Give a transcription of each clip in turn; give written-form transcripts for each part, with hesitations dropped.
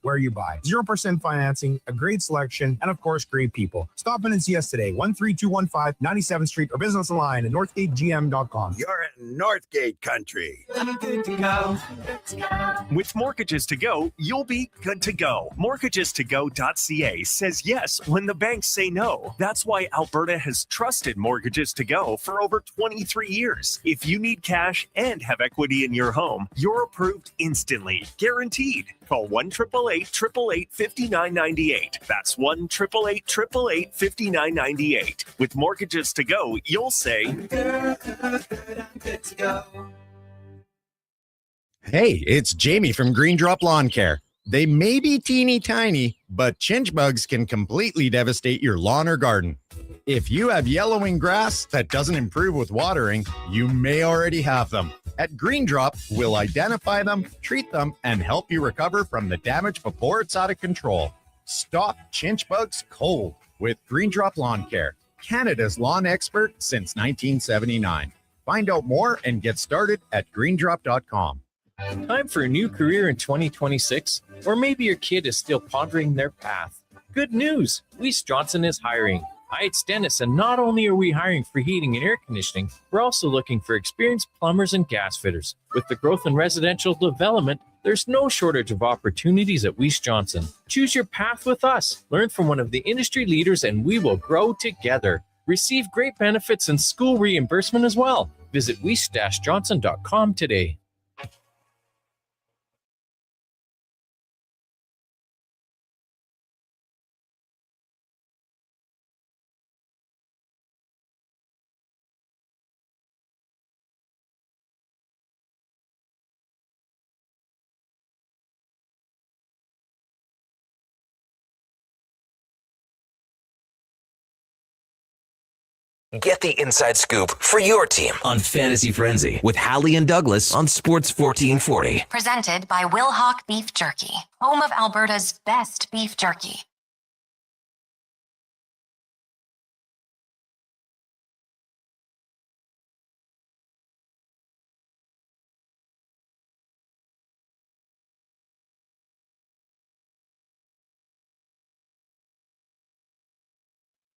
where you buy. 0% financing, a great selection, and of course, great people. Stop in and see us today, 13215 97th Street, or business online at northgategm.com. You're in Northgate country. Good to go. Good to go. With Mortgages to Go, you'll be good to go. Mortgagestogo.ca says yes when the banks say no. That's why Alberta has trusted Mortgages to Go for over 23 years. If you need cash and have equity in your home, you're approved instantly, guaranteed. Call 1-888-888-5998. That's 1-888-888-5998. With Mortgages to Go, you'll say, I'm good to go. Hey, it's Jamie from Green Drop Lawn Care. They may be teeny tiny, but chinch bugs can completely devastate your lawn or garden. If you have yellowing grass that doesn't improve with watering, you may already have them. At Green Drop, we'll identify them, treat them, and help you recover from the damage before it's out of control. Stop chinch bugs cold with Green Drop Lawn Care, Canada's lawn expert since 1979. Find out more and get started at greendrop.com. Time for a new career in 2026? Or maybe your kid is still pondering their path. Good news! Weiss Johnson is hiring. Hi, it's Dennis, and not only are we hiring for heating and air conditioning, we're also looking for experienced plumbers and gas fitters. With the growth in residential development, there's no shortage of opportunities at Weiss Johnson. Choose your path with us. Learn from one of the industry leaders, and we will grow together. Receive great benefits and school reimbursement as well. Visit weiss-johnson.com today. Get the inside scoop for your team on Fantasy Frenzy with Halley and Douglas on Sports 1440. Presented by Wilhauk Beef Jerky, home of Alberta's best beef jerky.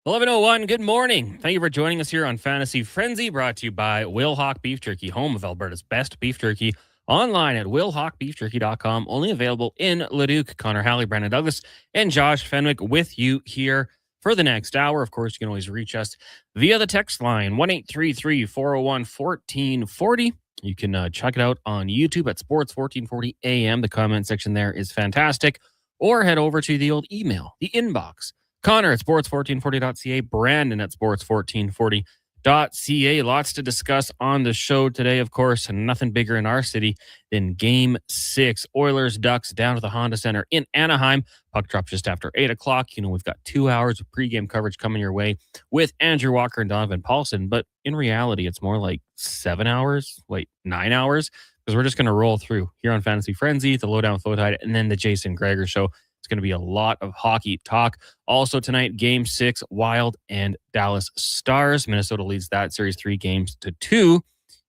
$11:01, good morning. Thank you for joining us here on Fantasy Frenzy, brought to you by Wilhauk Beef Jerky, home of Alberta's best beef jerky. Online at willhawkbeefjerky.com. Only available in Leduc. Connor Halley, Brandon Douglas, and Josh Fenwick with you here for the next hour. Of course, you can always reach us via the text line, 1-833-401-1440. You can check it out on YouTube at Sports 1440 AM. The comment section there is fantastic. Or head over to the old email, the inbox. Connor at sports1440.ca, Brandon at sports1440.ca. Lots to discuss on the show today, of course, and nothing bigger in our city than Game 6. Oilers Ducks down at the Honda Center in Anaheim. Puck drop just after 8 o'clock. You know, we've got 2 hours of pregame coverage coming your way with Andrew Walker and Donovan Paulson, but in reality, it's more like 9 hours, because we're just going to roll through here on Fantasy Frenzy, the Lowdown with Lowtide, and then the Jason Greger Show. It's going to be a lot of hockey talk. Also tonight, Game 6, Wild and Dallas Stars. Minnesota leads that series 3-2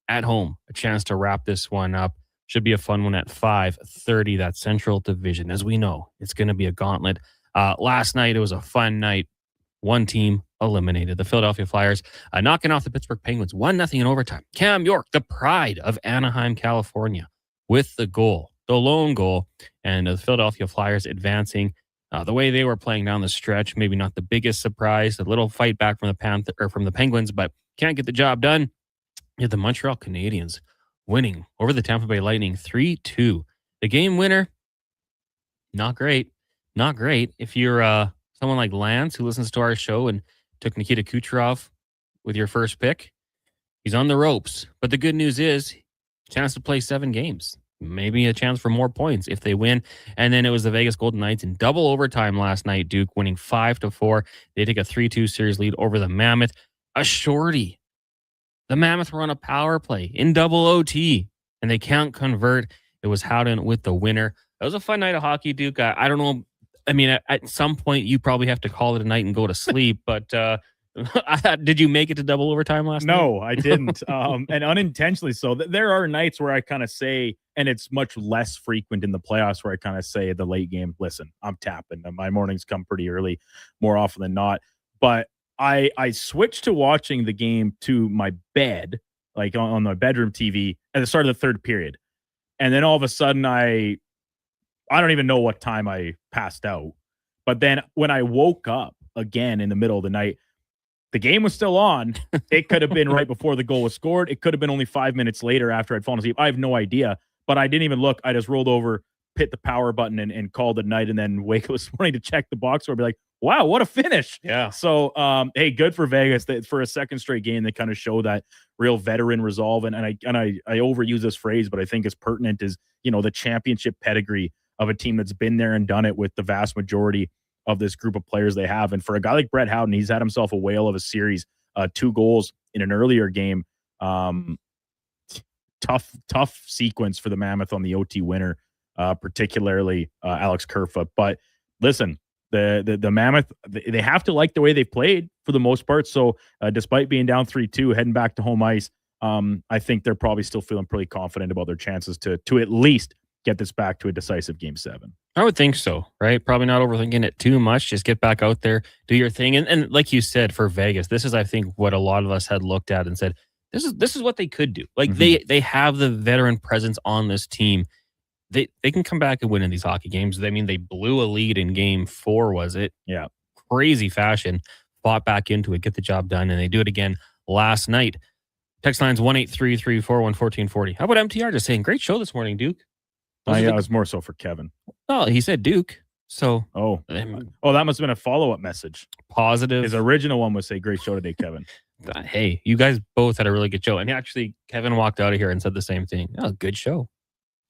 at home. A chance to wrap this one up. Should be a fun one at 5:30, that Central Division. As we know, it's going to be a gauntlet. Last night, it was a fun night. One team eliminated. The Philadelphia Flyers knocking off the Pittsburgh Penguins 1-0 in overtime. Cam York, the pride of Anaheim, California, with the goal. The lone goal, and the Philadelphia Flyers advancing the way they were playing down the stretch. Maybe not the biggest surprise. A little fight back from the Penguins, but can't get the job done. You have the Montreal Canadiens winning over the Tampa Bay Lightning 3-2. The game winner, not great. Not great. If you're someone like Lance who listens to our show and took Nikita Kucherov with your first pick, he's on the ropes. But the good news is, chance to play 7 games. Maybe a chance for more points if they win. And then it was the Vegas Golden Knights in double overtime last night. Duke winning 5-4. They take a 3-2 series lead over the Mammoth. A shorty. The Mammoth were on a power play in double OT, and they can't convert. It was Howden with the winner. That was a fun night of hockey, Duke. I don't know. I mean, at some point, you probably have to call it a night and go to sleep, but did you make it to double overtime last night? No, I didn't. And unintentionally so. There are nights where I kind of say, And it's much less frequent in the playoffs where I kind of say the late game, listen, I'm tapping. My mornings come pretty early more often than not. But I switched to watching the game to my bed, like on my bedroom TV at the start of the third period. And then all of a sudden I don't even know what time I passed out. But then when I woke up again in the middle of the night, the game was still on. It could have been right before the goal was scored. It could have been only 5 minutes later after I'd fallen asleep. I have no idea, but I didn't even look. I just rolled over, hit the power button and called it night, and then wake up this morning to check the box score and be like, wow, what a finish. Yeah. So, hey, good for Vegas that for a second straight game, they kind of show that real veteran resolve. And I overuse this phrase, but I think it's pertinent is, the championship pedigree of a team that's been there and done it with the vast majority of this group of players they have. And for a guy like Brett Howden, he's had himself a whale of a series, 2 goals in an earlier game. Tough sequence for the Mammoth on the OT winner, particularly Alex Kerfoot. But listen, the Mammoth, they have to like the way they've played for the most part. So despite being down 3-2, heading back to home ice, I think they're probably still feeling pretty confident about their chances to at least get this back to a decisive Game 7. I would think so, right? Probably not overthinking it too much. Just get back out there, do your thing. And like you said, for Vegas, this is, I think, what a lot of us had looked at and said, this is what they could do. Like they have the veteran presence on this team. They can come back and win in these hockey games. I mean, they blew a lead in Game 4, was it? Yeah. Crazy fashion. Fought back into it, get the job done, and they do it again last night. Text line's 1-833-441-1440. How about MTR just saying, great show this morning, Duke? Yeah, it was more so for Kevin. Oh, he said Duke. So, that must have been a follow-up message. Positive. His original one was say, great show today, Kevin. Hey, you guys both had a really good show. And actually, Kevin walked out of here and said the same thing. That was a good show.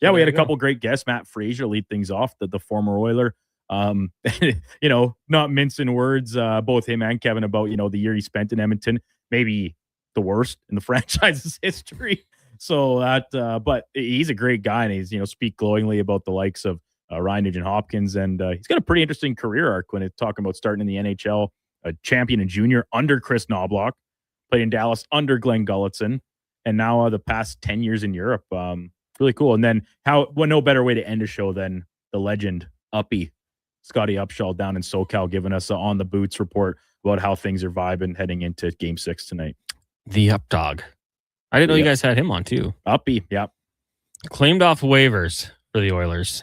Yeah, we had a couple great guests. Matt Frazier lead things off, the former Oiler. Not mincing words, both him and Kevin about, the year he spent in Edmonton. Maybe the worst in the franchise's history. So but he's a great guy, and he's, speak glowingly about the likes of Ryan Nugent-Hopkins, and he's got a pretty interesting career arc when it's talking about starting in the NHL, a champion in junior under Chris Knobloch, played in Dallas under Glenn Gulletson, and now the past 10 years in Europe. Really cool. And then no better way to end a show than the legend Uppy, Scotty Upshaw down in SoCal, giving us an on the boots report about how things are vibing heading into Game 6 tonight. The Up Dog. I didn't know you guys had him on too. Uppy, yep. Claimed off waivers for the Oilers.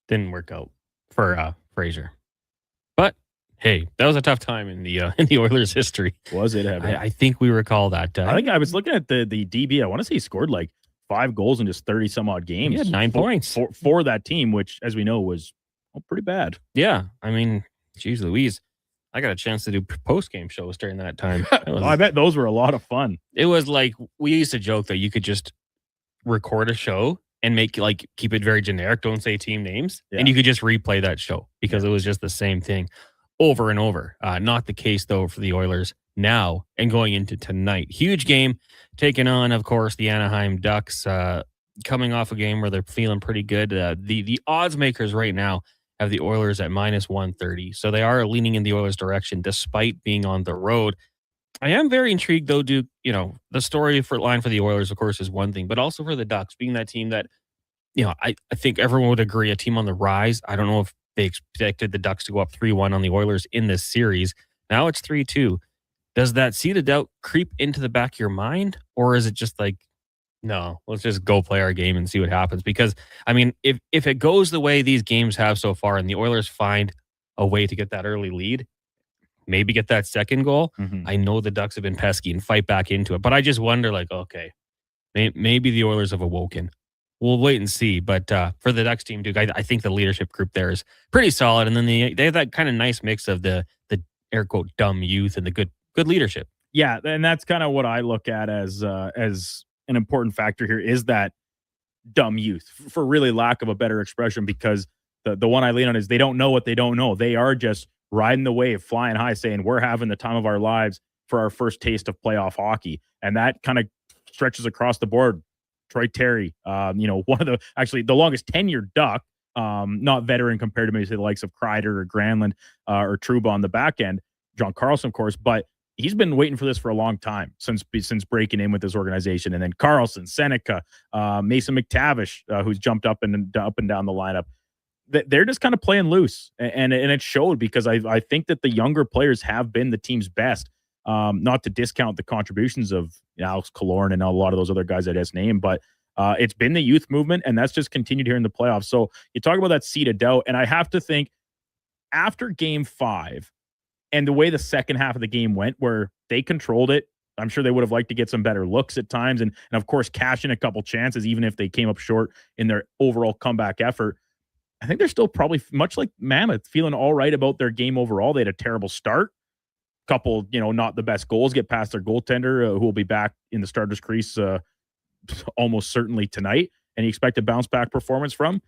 Didn't work out for Frazier. But hey, that was a tough time in the Oilers' history. Was it ever? I think we recall that. I think I was looking at the DB. I want to say he scored like 5 goals in just 30 some odd games. He had 9 points for that team, which, as we know, was pretty bad. Yeah, I mean, geez Louise. I got a chance to do post-game shows during that time. I bet those were a lot of fun. It was like, we used to joke that you could just record a show and keep it very generic. Don't say team names. Yeah. And you could just replay that show because it was just the same thing over and over. Not the case, though, for the Oilers now and going into tonight. Huge game taking on, of course, the Anaheim Ducks, coming off a game where they're feeling pretty good. The odds makers right now have the Oilers at -130. So they are leaning in the Oilers' direction despite being on the road. I am very intrigued, though, Duke. The story line for the Oilers, of course, is one thing, but also for the Ducks, being that team that, I think everyone would agree, a team on the rise. I don't know if they expected the Ducks to go up 3-1 on the Oilers in this series. Now it's 3-2. Does that seed of doubt creep into the back of your mind? Or is it just like, no, let's just go play our game and see what happens? Because, I mean, if it goes the way these games have so far and the Oilers find a way to get that early lead, maybe get that second goal, I know the Ducks have been pesky and fight back into it. But I just wonder, okay, maybe the Oilers have awoken. We'll wait and see. But for the Ducks team, Duke, I think the leadership group there is pretty solid. And then they have that kind of nice mix of the air quote dumb youth and the good leadership. Yeah, and that's kind of what I look at as an important factor here is that dumb youth, for really lack of a better expression, because the one I lean on is they don't know what they don't know. They are just riding the wave, flying high, saying we're having the time of our lives for our first taste of playoff hockey. And that kind of stretches across the board. Troy Terry, one of the longest tenured Duck, not veteran compared to maybe say the likes of Kreider or Granlund or Trouba on the back end. John Carlson, of course, but he's been waiting for this for a long time since breaking in with this organization. And then Carlson, Seneca, Mason McTavish, who's jumped up and down the lineup. They're just kind of playing loose, and it showed because I think that the younger players have been the team's best. Not to discount the contributions of Alex Killorn and a lot of those other guys I just named, but it's been the youth movement, and that's just continued here in the playoffs. So you talk about that seed of doubt, and I have to think after Game 5 and the way the second half of the game went, where they controlled it, I'm sure they would have liked to get some better looks at times, and of course cash in a couple chances, even if they came up short in their overall comeback effort. I think they're still probably much like Mammoth, feeling all right about their game overall. They had a terrible start. Couple, not the best goals, get past their goaltender, who will be back in the starter's crease almost certainly tonight, and you expect a bounce back performance from.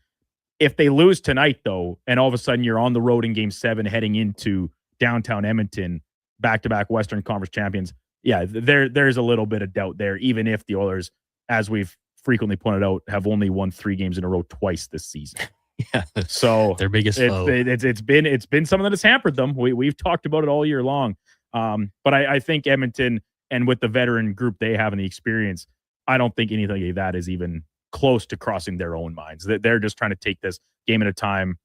If they lose tonight, though, and all of a sudden you're on the road in Game 7 heading into downtown Edmonton, back-to-back Western Conference champions, yeah, there's a little bit of doubt there, even if the Oilers, as we've frequently pointed out, have only won 3 games in a row twice this season. Yeah, so their biggest foe. It's been something that has hampered them. We've talked about it all year long. But I think Edmonton, and with the veteran group they have and the experience, I don't think anything like that is even close to crossing their own minds. They're just trying to take this game at a time,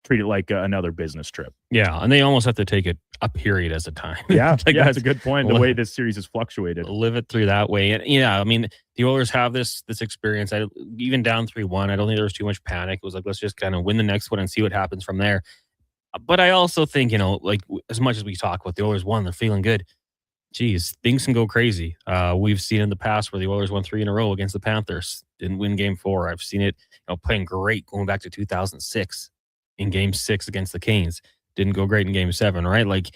treat it like another business trip. Yeah, and they almost have to take it a period as a time. Yeah, like that's a good point. The way this series has fluctuated. Live it through that way. And yeah, I mean, the Oilers have this experience. Even down 3-1, I don't think there was too much panic. It was like, let's just kind of win the next one and see what happens from there. But I also think, like as much as we talk about the Oilers won, they're feeling good. Geez, things can go crazy. We've seen in the past where the Oilers won 3 in a row against the Panthers, didn't win Game 4. I've seen it, playing great going back to 2006 in Game 6 against the Canes. Didn't go great in Game 7, right? Like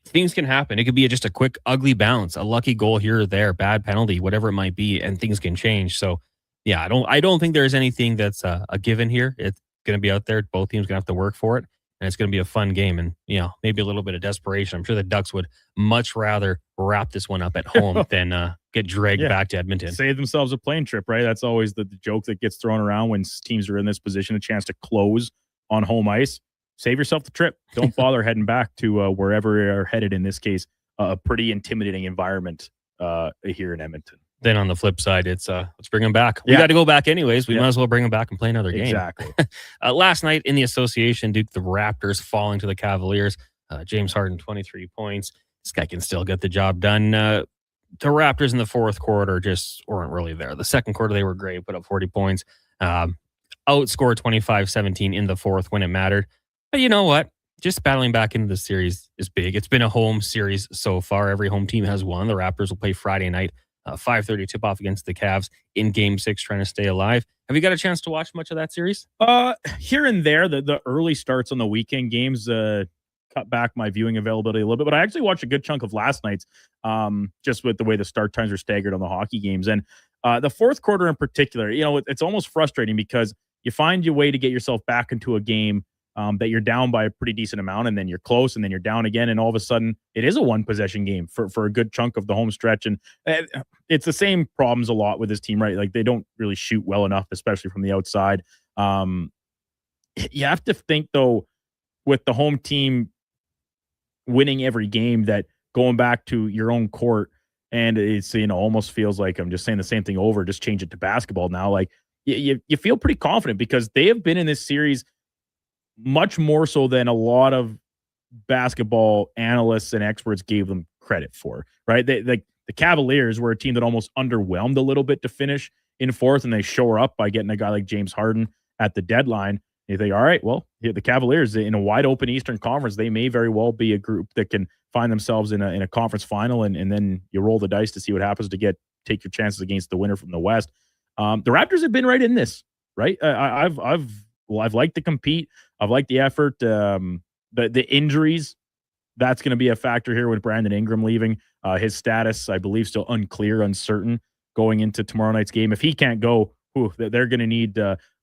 things can happen. It could be just a quick, ugly bounce, a lucky goal here or there, bad penalty, whatever it might be, and things can change. So, yeah, I don't think there's anything that's a given here. It's going to be out there. Both teams going to have to work for it. And it's going to be a fun game and, maybe a little bit of desperation. I'm sure the Ducks would much rather wrap this one up at home than get dragged back to Edmonton. Save themselves a plane trip, right? That's always the joke that gets thrown around when teams are in this position, a chance to close on home ice. Save yourself the trip. Don't bother heading back to wherever you're headed. In this case, a pretty intimidating environment here in Edmonton. Then on the flip side, it's let's bring them back. We got to go back anyways. We might as well bring them back and play another game. Exactly. Last night in the association, Duke, the Raptors falling to the Cavaliers. James Harden, 23 points. This guy can still get the job done. The Raptors in the fourth quarter just weren't really there. The second quarter, they were great, put up 40 points. Outscored 25-17 in the fourth when it mattered. But you know what? Just battling back into the series is big. It's been a home series so far. Every home team has won. The Raptors will play Friday night. 5:30 tip-off against the Cavs in Game 6, trying to stay alive. Have you got a chance to watch much of that series? Here and there, the early starts on the weekend games cut back my viewing availability a little bit, but I actually watched a good chunk of last night's, just with the way the start times are staggered on the hockey games. And the fourth quarter in particular, it's almost frustrating because you find your way to get yourself back into a game that you're down by a pretty decent amount, and then you're close, and then you're down again, and all of a sudden it is a one-possession game for a good chunk of the home stretch. And it's the same problems a lot with this team, right? Like they don't really shoot well enough, especially from the outside. You have to think, though, with the home team winning every game, that going back to your own court, and it's, almost feels like I'm just saying the same thing over, just change it to basketball now. Like you feel pretty confident because they have been in this series much more so than a lot of basketball analysts and experts gave them credit for, right? The Cavaliers were a team that almost underwhelmed a little bit to finish in fourth, and they shore up by getting a guy like James Harden at the deadline. You think, all right, well, the Cavaliers in a wide open Eastern Conference, they may very well be a group that can find themselves in a conference final, and then you roll the dice to see what happens to take your chances against the winner from the West. The Raptors have been right in this, right? I've liked to compete. I've liked the effort. The injuries, that's going to be a factor here with Brandon Ingram leaving. His status, I believe, still unclear, uncertain going into tomorrow night's game. If he can't go, they're going to need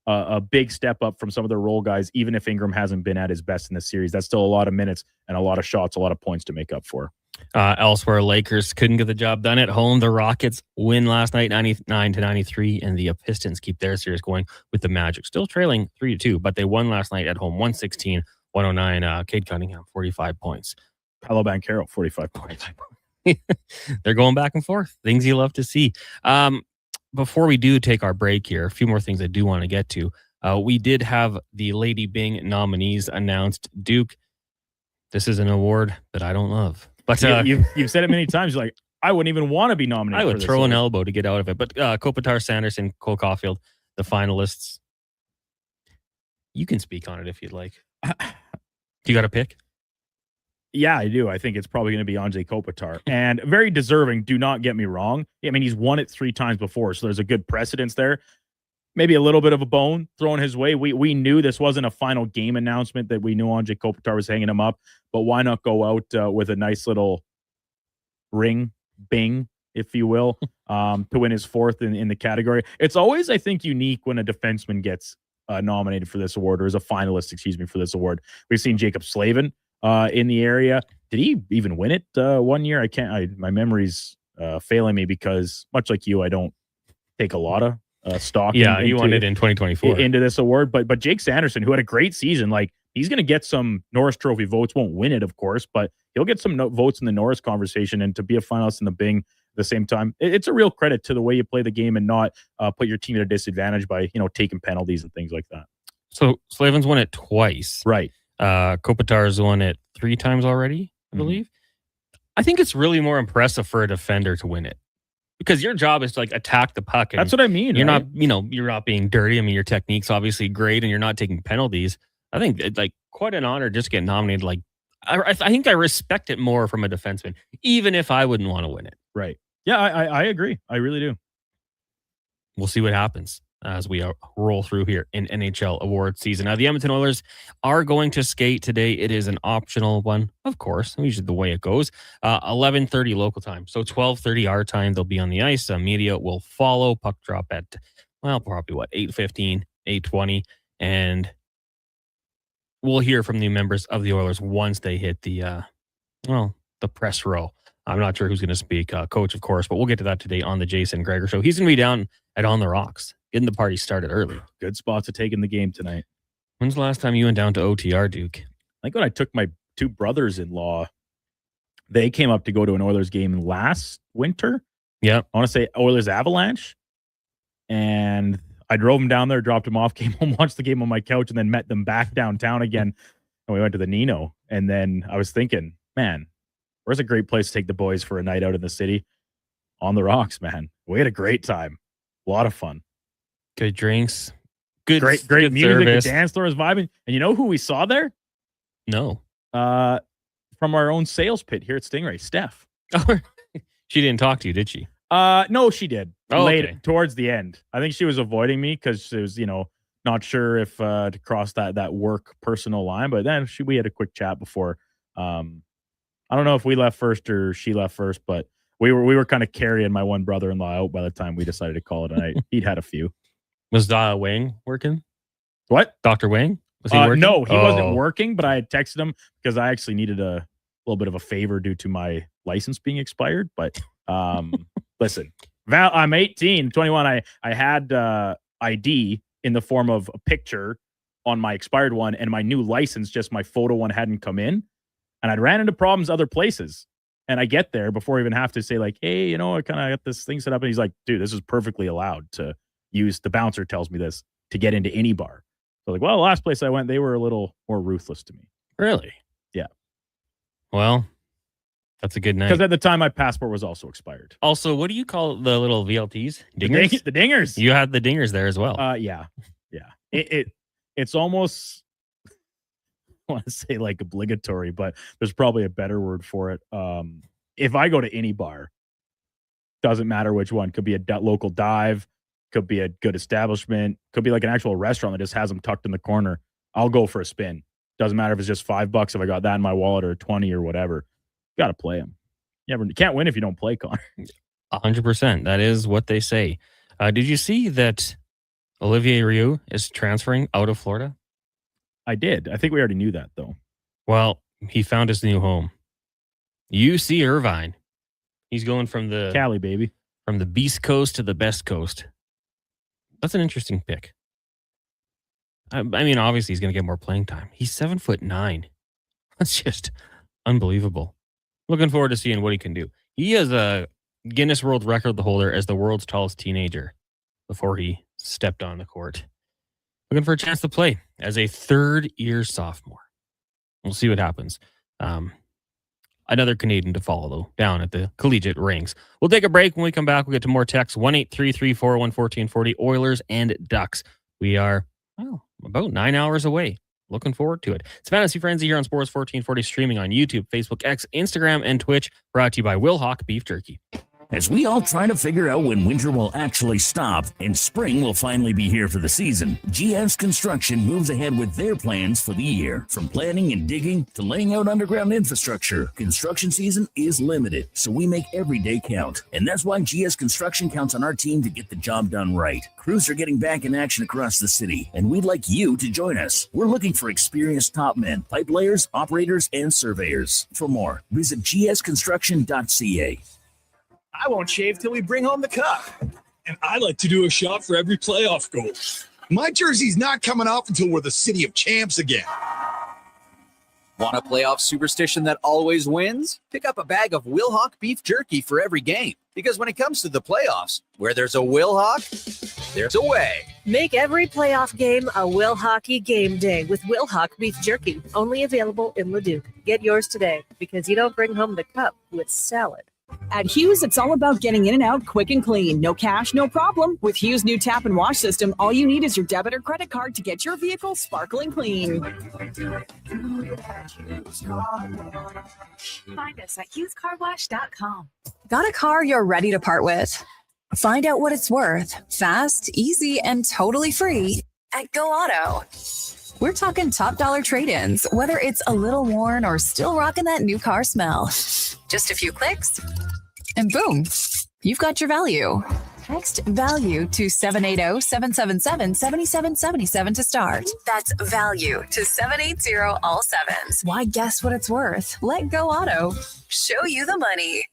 a big step up from some of their role guys, even if Ingram hasn't been at his best in this series. That's still a lot of minutes and a lot of shots, a lot of points to make up for. Elsewhere, Lakers couldn't get the job done at home. The Rockets win last night, 99-93, and the Pistons keep their series going with the Magic. Still trailing 3-2, but they won last night at home, 116-109. Cade Cunningham, 45 points. Paolo Banchero, 45 points. They're going back and forth. Things you love to see. Before we do take our break here, a few more things I do want to get to. We did have the Lady Bing nominees announced. Duke, this is an award that I don't love. But you've said it many times. You're like, I wouldn't even want to be nominated. I would throw an elbow to get out of it. But Kopitar, Sanderson, Cole Caulfield, the finalists. You can speak on it if you'd like. You got a pick? Yeah, I do. I think it's probably going to be Anze Kopitar. And very deserving, do not get me wrong. I mean, he's won it 3 times before, so there's a good precedence there. Maybe a little bit of a bone thrown his way. We knew this wasn't a final game announcement, that we knew Anze Kopitar was hanging him up, but why not go out with a nice little ring, bing, if you will, to win his 4th in the category. It's always, I think, unique when a defenseman gets nominated for this award, or is a finalist, for this award. We've seen Jacob Slavin in the area. Did he even win it one year? My memory's failing me, because much like you, I don't take a lot of stock. Yeah, he won it in 2024 into this award. But Jake Sanderson, who had a great season, like, he's going to get some Norris Trophy votes. Won't win it, of course, but he'll get some votes in the Norris conversation. And to be a finalist in the Bing at the same time, it's a real credit to the way you play the game and not put your team at a disadvantage by taking penalties and things like that. So Slavin's won it twice, right? Kopitar's won it 3 times already, I believe. I think it's really more impressive for a defender to win it, because your job is to attack the puck. And that's what I mean. You're right? not, you're not being dirty. I mean, your technique's obviously great, and you're not taking penalties. I think it's quite an honor just to get nominated. I think I respect it more from a defenseman, even if I wouldn't want to win it. Right. Yeah, I agree. I really do. We'll see what happens as we roll through here in NHL award season. Now, the Edmonton Oilers are going to skate today. It is an optional one, of course, usually the way it goes. 11:30 local time, so 12:30 our time. They'll be on the ice. Media will follow. Puck drop at, probably 8:15, 8:20, and we'll hear from the members of the Oilers once they hit the press row. I'm not sure who's going to speak. Coach, of course, but we'll get to that today on the Jason Gregor Show. He's going to be down at On the Rocks, getting the party started early. Good spot to take in the game tonight. When's the last time you went down to OTR, Duke? I think when I took my 2 brothers-in-law, they came up to go to an Oilers game last winter. Yeah. I want to say Oilers Avalanche. And I drove them down there, dropped them off, came home, watched the game on my couch, and then met them back downtown again. And we went to the Nino. And then I was thinking, man, where's a great place to take the boys for a night out in the city? On the Rocks, man. We had a great time. A lot of fun. Good drinks. Great music. Service. The dance floor was vibing. And you know who we saw there? No. From our own sales pit here at Stingray, Steph. She didn't talk to you, did she? No, she did. Okay. Towards the end. I think she was avoiding me because she was, not sure if to cross that work personal line. But then we had a quick chat before. I don't know if we left first or she left first, but we were kind of carrying my one brother-in-law out by the time we decided to call it a night. He'd had a few. Was Wang working? What? Dr. Wang? Was he working? No, he wasn't working, but I had texted him because I actually needed a little bit of a favor due to my license being expired. But listen, I'm 18, 21. I had ID in the form of a picture on my expired one, and my new license, just my photo one hadn't come in. And I'd ran into problems other places. And I get there before I even have to say, hey, I kind of got this thing set up. And he's like, dude, this is perfectly allowed to use. The bouncer tells me this to get into any bar. So the last place I went, they were a little more ruthless to me. Really? Yeah. Well, that's a good night. Because at the time, my passport was also expired. Also, what do you call the little VLTs? Dingers? The dingers. You had the dingers there as well. Yeah. It's almost, I want to say obligatory, but there's probably a better word for it. If I go to any bar, doesn't matter which one, could be a local dive, could be a good establishment, could be an actual restaurant that just has them tucked in the corner. I'll go for a spin. Doesn't matter if it's just $5 if I got that in my wallet or 20 or whatever. Got to play them. You can't win if you don't play, Connor. 100%. That is what they say. Did you see that Olivier Rioux is transferring out of Florida? I did. I think we already knew that, though. Well, he found his new home. UC Irvine. He's going from the Cali, baby. From the Beast Coast to the Best Coast. That's an interesting pick. I mean, obviously he's going to get more playing time. He's 7'9". That's just Unbelievable. Looking forward to seeing what he can do. He is a Guinness World Record holder as the world's tallest teenager before he stepped on the court. Looking for a chance to play as a third-year sophomore. We'll see what happens. Another Canadian to follow, though, down at the collegiate ranks. We'll take a break. When we come back, we'll get to more texts. 1-833-401-1440, Oilers and Ducks. We are about 9 hours away. Looking forward to it. It's Fantasy Frenzy here on Sports 1440, streaming on YouTube, Facebook, X, Instagram, and Twitch. Brought to you by Will Hawk Beef Jerky. As we all try to figure out when winter will actually stop and spring will finally be here for the season, GS Construction moves ahead with their plans for the year. From planning and digging to laying out underground infrastructure, construction season is limited, so we make every day count. And that's why GS Construction counts on our team to get the job done right. Crews are getting back in action across the city, and we'd like you to join us. We're looking for experienced top men, pipe layers, operators, and surveyors. For more, visit gsconstruction.ca. I won't shave till we bring home the cup. And I like to do a shot for every playoff goal. My jersey's not coming off until we're the city of champs again. Want a playoff superstition that always wins? Pick up a bag of Will Hawk beef jerky for every game. Because when it comes to the playoffs, where there's a Will Hawk, there's a way. Make every playoff game a Will Hockey game day with Will Hawk beef jerky. Only available in Leduc. Get yours today because you don't bring home the cup with salad. At Hughes, it's all about getting in and out quick and clean. No cash, no problem. With Hughes' new tap and wash system, all you need is your debit or credit card to get your vehicle sparkling clean. Find us at HughesCarWash.com. Got a car you're ready to part with? Find out what it's worth. Fast, easy, and totally free at Go Auto. We're talking top dollar trade-ins, whether it's a little worn or still rocking that new car smell. Just a few clicks, and boom, you've got your value. Text value to 780-777-7777 to start. That's value to 780 all sevens. Why guess what it's worth? Let Go Auto show you the money.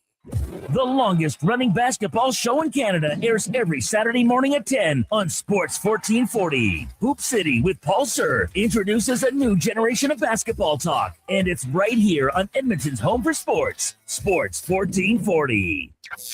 The longest running basketball show in Canada airs every Saturday morning at 10 on Sports 1440. Hoop City with Paul Sir introduces a new generation of basketball talk, and it's right here on Edmonton's home for sports, Sports 1440.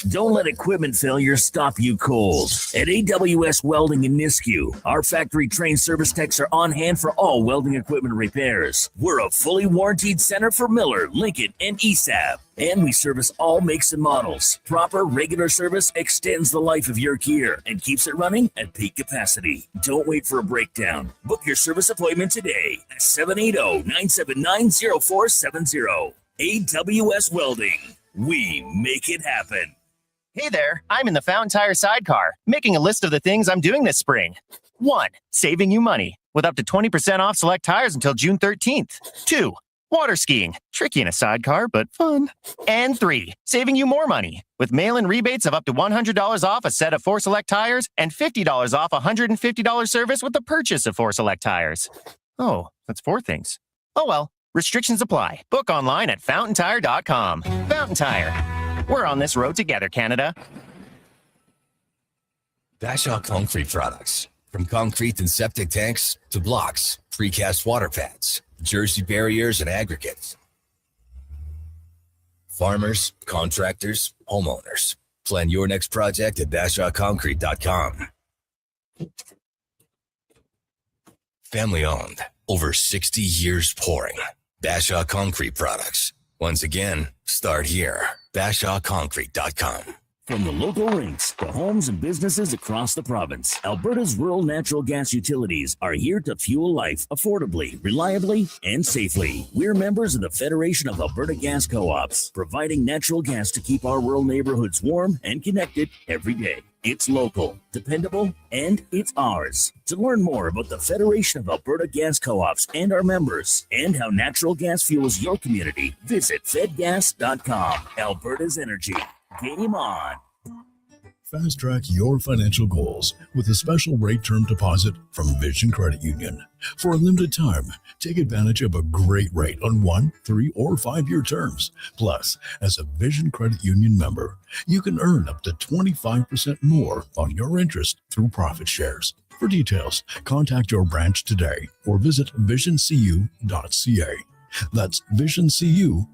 Don't let equipment failure stop you cold. At AWS Welding in Nisku, our factory-trained service techs are on hand for all welding equipment repairs. We're a fully warranted center for Miller, Lincoln, and ESAB. And we service all makes and models. Proper, regular service extends the life of your gear and keeps it running at peak capacity. Don't wait for a breakdown. Book your service appointment today at 780-979-0470. AWS Welding. We make it happen. Hey there, I'm in the Fountain Tire sidecar, making a list of the things I'm doing this spring. 1. Saving you money, with up to 20% off select tires until June 13th. 2. Water skiing, tricky in a sidecar, but fun. And 3. Saving you more money, with mail-in rebates of up to $100 off a set of 4 select tires and $50 off a $150 service with the purchase of 4 select tires. Oh, that's 4 things. Oh well. Restrictions apply. Book online at fountaintire.com. Fountain Tire. We're on this road together, Canada. Bashaw Concrete Products. From concrete and septic tanks to blocks, precast water pads, jersey barriers, and aggregates. Farmers, contractors, homeowners. Plan your next project at BashawConcrete.com. Family owned. Over 60 years pouring. Bashaw Concrete Products. Once again, start here. BashawConcrete.com. From the local rinks to homes and businesses across the province, Alberta's rural natural gas utilities are here to fuel life affordably, reliably, and safely. We're members of the Federation of Alberta Gas Co-ops, providing natural gas to keep our rural neighborhoods warm and connected every day. It's local, dependable, and it's ours. To learn more about the Federation of Alberta Gas Co-ops and our members, and how natural gas fuels your community, visit fedgas.com. Alberta's energy. Game on. Fast track your financial goals with a special rate term deposit from Vision Credit Union. For a limited time, take advantage of a great rate on 1, 3, or 5-year terms. Plus, as a Vision Credit Union member, you can earn up to 25% more on your interest through profit shares. For details, contact your branch today or visit visioncu.ca. That's visioncu.ca.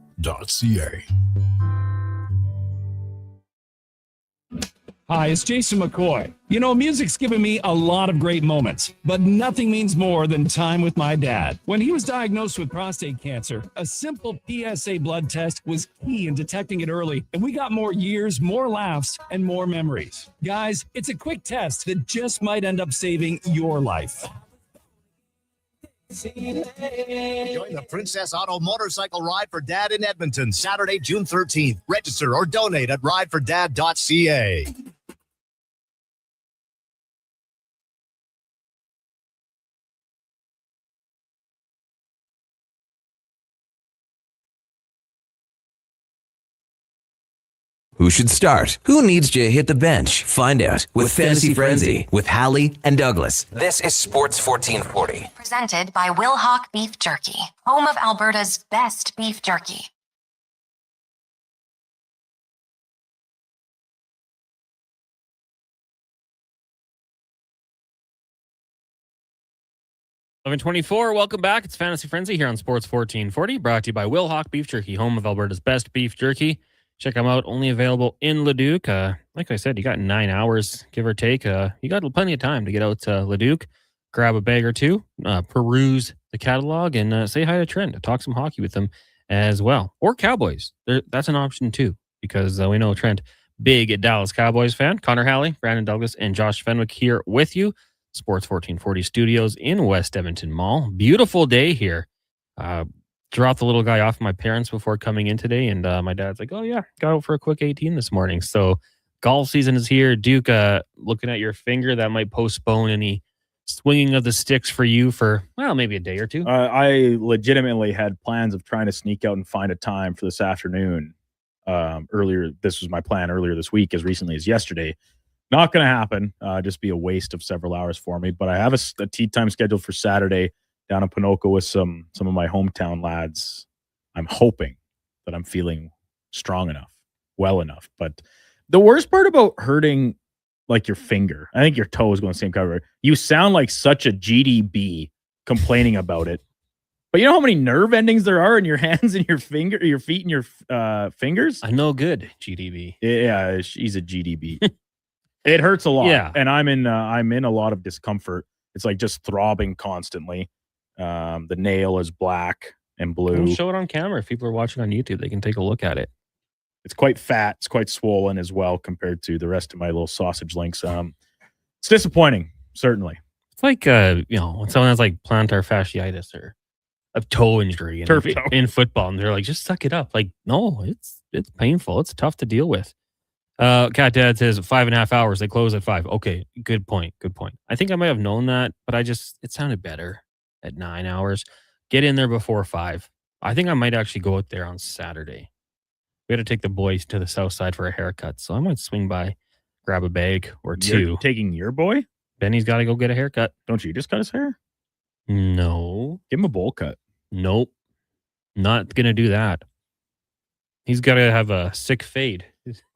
Hi, it's Jason McCoy. You know, music's given me a lot of great moments, but nothing means more than time with my dad. When he was diagnosed with prostate cancer, a simple PSA blood test was key in detecting it early, and we got more years, more laughs, and more memories. Guys, it's a quick test that just might end up saving your life. Join the Princess Auto Motorcycle Ride for Dad in Edmonton, Saturday, June 13th. Register or donate at ridefordad.ca. Who should start? Who needs to hit the bench? Find out with Fantasy Frenzy with Halley and Douglas. This is Sports 1440. Presented by Will Hawk Beef Jerky, home of Alberta's best beef jerky. $11:24. Welcome back. It's Fantasy Frenzy here on Sports 1440, brought to you by Will Hawk Beef Jerky, home of Alberta's best beef jerky. Check them out. Only available in Leduc. Like I said, you got 9 hours, give or take. You got plenty of time to get out to Leduc, grab a bag or two, peruse the catalog, and say hi to Trent. Talk some hockey with them as well. Or Cowboys. That's an option too, because we know Trent, big Dallas Cowboys fan. Connor Halley, Brandon Douglas, and Josh Fenwick here with you. Sports 1440 Studios in West Edmonton Mall. Beautiful day here. Dropped the little guy off my parents before coming in today, and my dad's like, oh yeah, got out for a quick 18 this morning. So golf season is here. Duke, looking at your finger, that might postpone any swinging of the sticks for you for, well, maybe a day or two. I legitimately had plans of trying to sneak out and find a time for this afternoon. Earlier, this was my plan earlier this week, as recently as yesterday. Not going to happen. Just be a waste of several hours for me. But I have a tee time scheduled for Saturday down in Pinoco with some of my hometown lads. I'm hoping that I'm feeling strong enough, well enough. But the worst part about hurting like your finger, I think your toe is going the same cover. You sound like such a GDB complaining about it. But you know how many nerve endings there are in your hands and your finger, your feet and your fingers? I know good GDB. Yeah, he's a GDB. It hurts a lot. Yeah. And I'm in a lot of discomfort. It's like just throbbing constantly. The nail is black and blue. We'll show it on camera. If people are watching on YouTube, they can take a look at it. It's quite fat. It's quite swollen as well compared to the rest of my little sausage links. It's disappointing, certainly. It's like, when someone has like plantar fasciitis or a toe injury in football, and they're like, just suck it up. Like, no, it's painful. It's tough to deal with. Cat Dad says 5.5 hours. They close at 5. Okay, good point. I think I might have known that, but it sounded better at 9 hours. Get in there before 5. I think I might actually go out there on Saturday. We had to take the boys to the south side for a haircut, so I might swing by, grab a bag or two. You're taking your boy? Benny's got to go get a haircut. Don't you just cut his hair? No. Give him a bowl cut. Nope. Not going to do that. He's got to have a sick fade.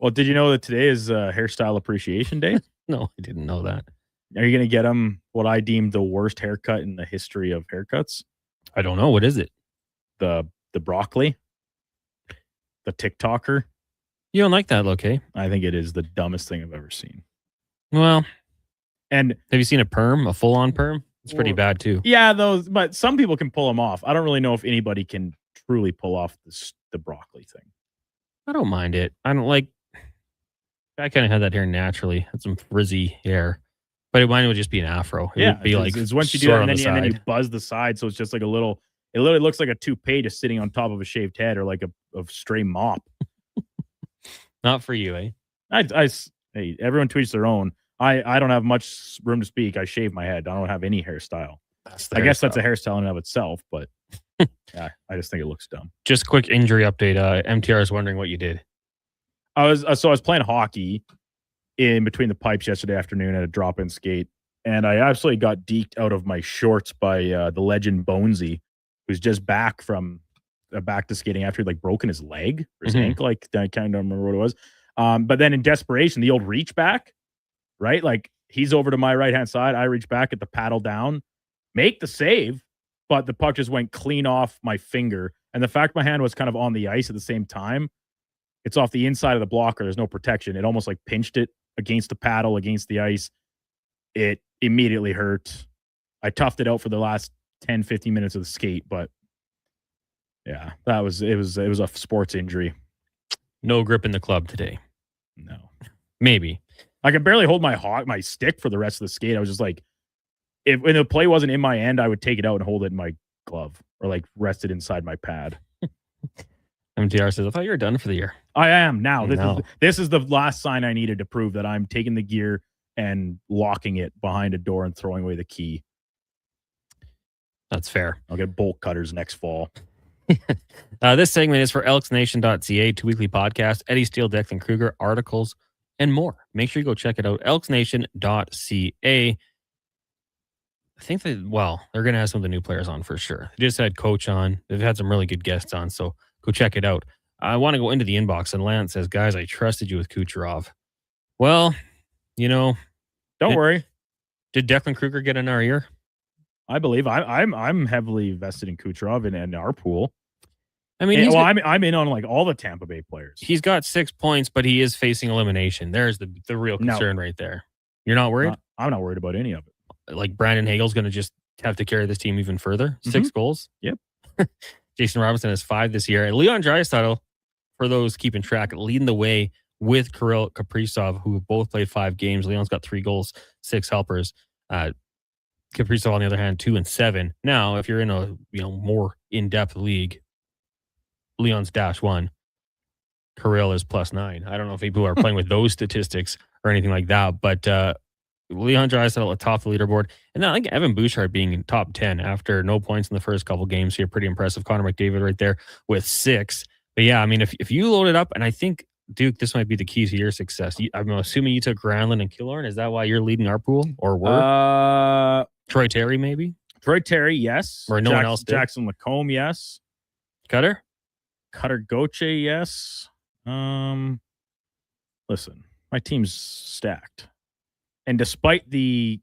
Well, did you know that today is Hairstyle Appreciation Day? No, I didn't know that. Are you going to get him what I deemed the worst haircut in the history of haircuts? I don't know. What is it? The broccoli? The TikToker? You don't like that look, eh? I think it is the dumbest thing I've ever seen. Well, and have you seen a perm, a full-on perm? It's pretty bad too. Yeah, but some people can pull them off. I don't really know if anybody can truly pull off the broccoli thing. I don't mind it. I don't like. I kind of had that hair naturally. Had some frizzy hair, but mine would just be an afro. It would be like it's once you do that, and then you buzz the side, so it's just like a little. It literally looks like a toupee just sitting on top of a shaved head, or like a stray mop. Not for you, eh? Hey, everyone tweets their own. I don't have much room to speak. I shave my head. I don't have any hairstyle. I guess that's a hairstyle in and of itself, but yeah, I just think it looks dumb. Just quick injury update. MTR is wondering what you did. I was playing hockey in between the pipes yesterday afternoon at a drop-in skate, and I absolutely got deked out of my shorts by the legend Bonesy, who's just back from back to skating after he'd like broken his leg or his ankle. I can't remember what it was. But then in desperation, the old reach back, right? Like he's over to my right-hand side. I reach back at the paddle down, make the save, but the puck just went clean off my finger And the fact my hand was kind of on the ice at the same time, it's off the inside of the blocker. There's no protection. It almost like pinched it against the paddle, against the ice. It immediately hurt. I toughed it out for the last 10, 15 minutes of the skate, but yeah, it was a sports injury. No grip in the club today. No. Maybe. I could barely hold my stick for the rest of the skate. I was just like, when the play wasn't in my end, I would take it out and hold it in my glove or like rest it inside my pad. MTR says, I thought you were done for the year. I am now. No. This is the last sign I needed to prove that I'm taking the gear and locking it behind a door and throwing away the key. That's fair. I'll get bolt cutters next fall. This segment is for elksnation.ca, 2 weekly podcasts, Eddie Steele, Declan Kruger, articles, and more. Make sure you go check it out, elksnation.ca. I think they're going to have some of the new players on for sure. They just had Coach on. They've had some really good guests on, so go check it out. I want to go into the inbox, and Lance says, guys, I trusted you with Kucherov. Well, don't worry. Did Declan Kruger get in our ear? I believe I'm heavily vested in Kucherov in our pool. I mean, I'm in on like all the Tampa Bay players. He's got 6 points, but he is facing elimination. There's the real concern right there. You're not worried? I'm not worried about any of it. Like Brandon Hagel's going to just have to carry this team even further. 6 goals. Yep. Jason Robinson has 5 this year. And Leon Draisaitl, for those keeping track, leading the way with Kirill Kaprizov, who both played 5 games. Leon's got 3 goals, 6 helpers. Kaprizov, on the other hand, 2 and 7. Now, if you're in a more in-depth league, Leon's -1. Kirill is +9. I don't know if people are playing with those statistics or anything like that, but Leon Draisaitl atop the leaderboard. And then I think Evan Bouchard being in top 10 after no points in the first couple games here. Pretty impressive. Connor McDavid right there with 6. But yeah, I mean, if you load it up, and I think, Duke, this might be the key to your success. I'm assuming you took Granlund and Killorn. Is that why you're leading our pool? Or were? Troy Terry, maybe? Troy Terry, yes. Or no one else did? Jackson Lacombe, yes. Cutter Gauthier, yes. Listen, my team's stacked. And despite the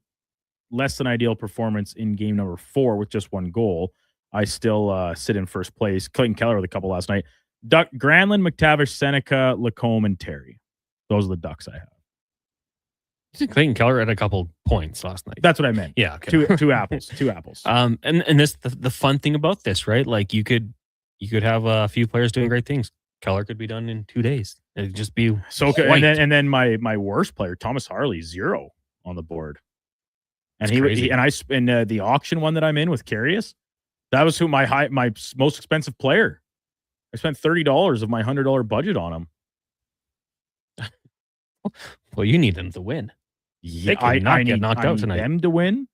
less than ideal performance in game number 4 with just 1 goal, I still sit in first place. Clayton Keller with a couple last night. Granlund, McTavish, Seneca, Lacombe, and Terry. Those are the Ducks I have. I think Clayton Keller had a couple points last night. That's what I meant. Yeah. Okay. Two apples. 2 apples. And this the fun thing about this, right? Like you could have a few players doing great things. Keller could be done in 2 days. It'd just be so good. And then my worst player, Thomas Harley, 0 on the board. And the auction one that I'm in with Carius, that was my most expensive player. I spent $30 of my $100 budget on him. Well, you need them to win. Yeah, I need knocked out tonight. Them to win.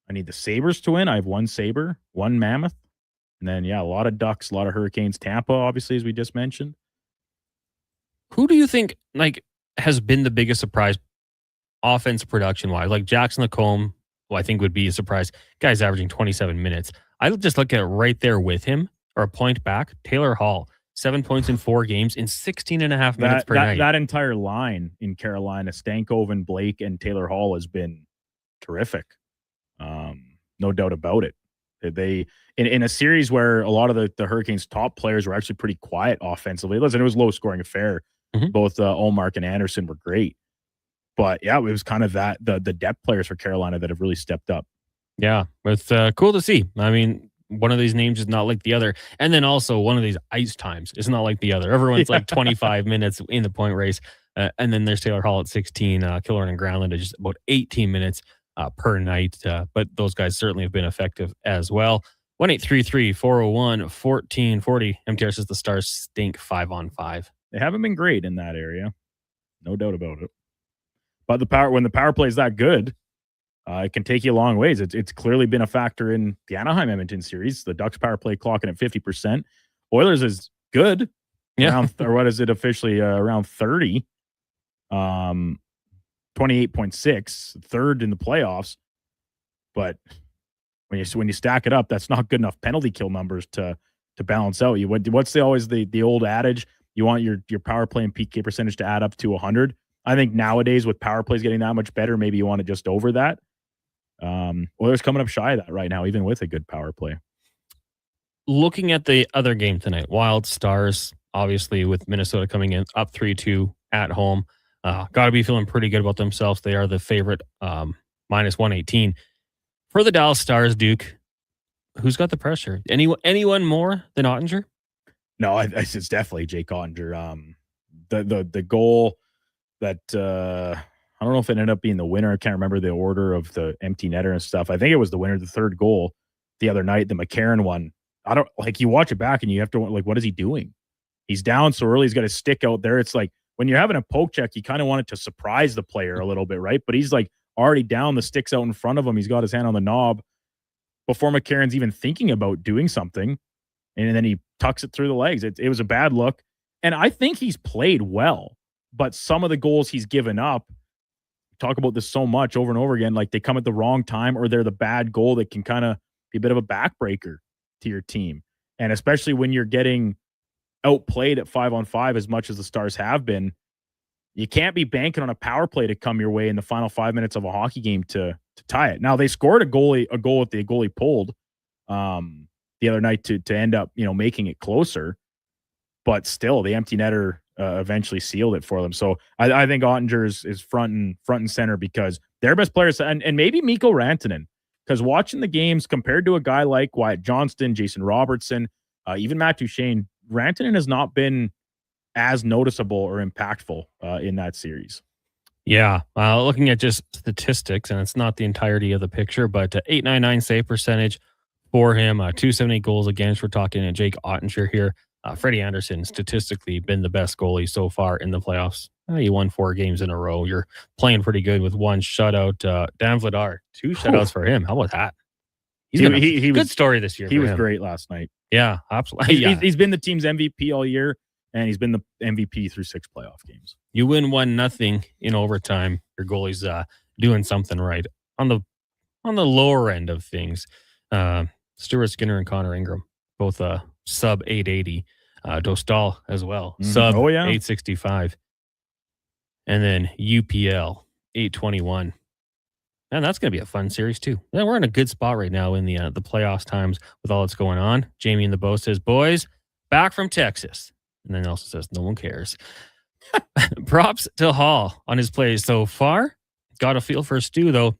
I need the Sabres to win. I have 1 Sabre, 1 Mammoth, and then a lot of Ducks, a lot of Hurricanes. Tampa, obviously, as we just mentioned. Who do you think has been the biggest surprise, offense production wise? Like Jackson Lacombe, who I think would be a surprise. Guy's averaging 27 minutes. I just look at it right there with him, or a point back. Taylor Hall, 7 points in 4 games in 16 and a half minutes per night. That entire line in Carolina, Stankoven, Blake, and Taylor Hall has been terrific. No doubt about it. They in a series where a lot of the Hurricanes' top players were actually pretty quiet offensively. Listen, it was a low-scoring affair. Mm-hmm. Both Ullmark and Anderson were great. But, yeah, it was kind of the depth players for Carolina that have really stepped up. Yeah, it's cool to see. I mean, one of these names is not like the other. And then also one of these ice times is not like the other. Everyone's like 25 minutes in the point race. And then there's Taylor Hall at 16, Killorn and Granlund at just about 18 minutes per night. But those guys certainly have been effective as well. 1-833-401-1440. MTR says the Stars stink 5-on-5. They haven't been great in that area. No doubt about it. But when the power play is that good, it can take you a long ways. It's clearly been a factor in the Anaheim-Edmonton series. The Ducks power play clocking at 50%. Oilers is good. Yeah. Or what is it officially? Around 30. 28.6. Third in the playoffs. But when you stack it up, that's not good enough penalty kill numbers to balance out. What's always the old adage? You want your power play and PK percentage to add up to 100. I think nowadays with power plays getting that much better, maybe you want to just over that. Oilers coming up shy of that right now, even with a good power play. looking at the other game tonight, Wild Stars, obviously with Minnesota coming in up 3-2 at home, got to be feeling pretty good about themselves. They are the favorite, minus 118. For the Dallas Stars, Duke, who's got the pressure? Anyone more than Ottinger? No, it's definitely Jake Ottinger. The goal that I don't know if it ended up being the winner. I can't remember the order of the empty netter and stuff. I think it was the winner, the third goal the other night, the McCarron one. I don't like, you watch it back and you have to like, what is he doing? He's down so early. He's got his stick out there. It's like when you're having a poke check, you kind of want it to surprise the player a little bit, right? But he's like already down, the stick's out in front of him. He's got his hand on the knob before McCarron's even thinking about doing something. And then he tucks it through the legs. It was a bad look. And I think he's played well, but some of the goals he's given up, talk about this so much over and over again, like they come at the wrong time or they're the bad goal that can kind of be a bit of a backbreaker to your team. And especially when you're getting outplayed at 5-on-5 as much as the Stars have been, you can't be banking on a power play to come your way in the final 5 minutes of a hockey game to tie it. Now they scored a goal that the goalie pulled the other night to end up, making it closer, but still the empty netter eventually sealed it for them. So I think Ottinger is front and center because their best players, and maybe Mikko Rantanen, because watching the games compared to a guy like Wyatt Johnston, Jason Robertson, even Matt Duchene, Rantanen has not been as noticeable or impactful in that series. Yeah, looking at just statistics, and it's not the entirety of the picture, but .899 save percentage for him, 270 goals against. We're talking to Jake Ottinger here. Freddie Anderson statistically been the best goalie so far in the playoffs. You won 4 games in a row. You're playing pretty good with 1 shutout. Dan Vladar, 2 shutouts for him. How about that? He's been a good story this year. He was great last night. Yeah, absolutely. He's been the team's MVP all year, and he's been the MVP through 6 playoff games. You win 1-0 in overtime. Your goalie's doing something right. On the lower end of things, Stuart Skinner and Connor Ingram, both sub 880. Dostal as well, sub 865. And then UPL 821. And that's going to be a fun series too. Yeah, we're in a good spot right now in the playoffs times with all that's going on. Jamie in the Bow says, boys, back from Texas. And then also says, no one cares. Props to Hall on his plays so far. Got a feel for Stu, though.